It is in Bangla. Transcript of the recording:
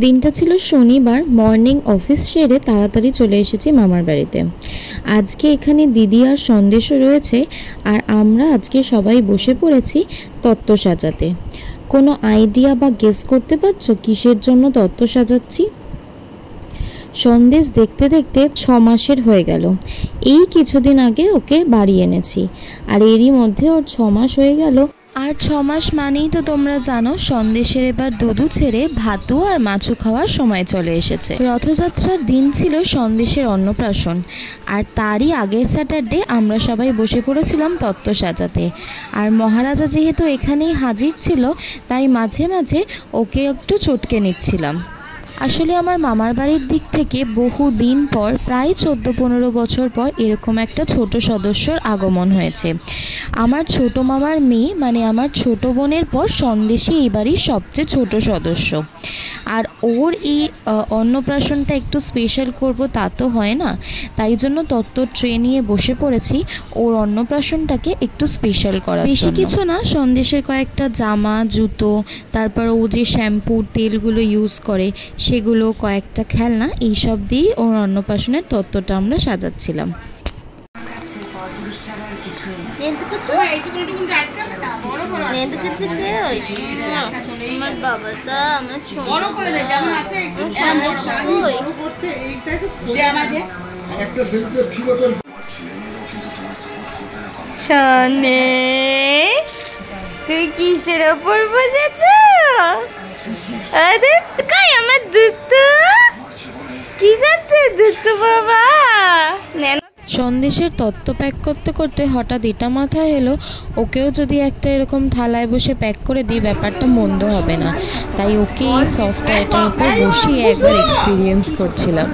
দিনটা ছিল শনিবার। মর্নিং অফিস সেরে তাড়াতাড়ি চলে এসেছি মামার বাড়িতে। আজকে এখানে দিদি আর সন্দেশও রয়েছে, আর আমরা আজকে সবাই বসে পড়েছি তত্ত্ব সাজাতে। কোনো আইডিয়া বা গেস করতে পারছো কিসের জন্য তত্ত্ব সাজাচ্ছি? সন্দেশ দেখতে দেখতে 6 মাসের হয়ে গেল। এই কিছুদিন আগে ওকে বাড়ি এনেছি, আর এরই মধ্যে ওর 6 মাস হয়ে গেল। আর 6 মাস মানেই তো তোমরা জানো সন্দেশের এবার দুধু ছেড়ে ভাতু আর মাছু খাওয়ার সময় চলে এসেছে। রথযাত্রার দিন ছিল সন্দেশের অন্নপ্রাশন, আর তারই আগের স্যাটারডে আমরা সবাই বসে পড়েছিলাম তত্ত্ব সাজাতে। আর মহারাজা যেহেতু এখানেই হাজির ছিল, তাই মাঝে মাঝে ওকে একটু চটকে নিচ্ছিলাম। আসলে আমার মামার বাড়ির দিক থেকে বহু দিন পর, প্রায় 14-15 বছর পর এরকম একটা ছোট সদস্যর আগমন হয়েছে। আমার ছোট মামার মেয়ে, মানে আমার ছোট বোনের পর সন্দেশী এই বাড়ির সবচেয়ে ছোট সদস্য। আর ওর এই অন্নপ্রাশনটা একটু স্পেশাল করব তা তো হয় না, তাই জন্য তত্ত্ব ট্রে নিয়ে বসে পড়েছি ওর অন্নপ্রাশনটাকে একটু স্পেশাল করার। বেশি কিছু না, সন্দেশের কয়েকটা জামা, জুতো, তারপর ও যে শ্যাম্পু তেলগুলো ইউজ করে সেগুলো, কয়েকটা খেলনা, এইসব দিয়েই ওর অন্নপ্রাশনের তত্ত্বটা আমরা সাজাচ্ছিলাম। তুই কিসের ওপর বসেছ? আরে কাই আমার দুধ, কি যাচ্ছে দুধ বাবা? সন্দেশের তত্ত্ব প্যাক করতে করতে হঠাৎ এটা মাথায় এলো, ওকেও যদি একটা এরকম থালায় বসে প্যাক করে দিই ব্যাপারটা মন্দ হবে না। তাই ওকে এই সফট টয়টার উপর বসিয়ে একবার এক্সপিরিয়েন্স করছিলাম।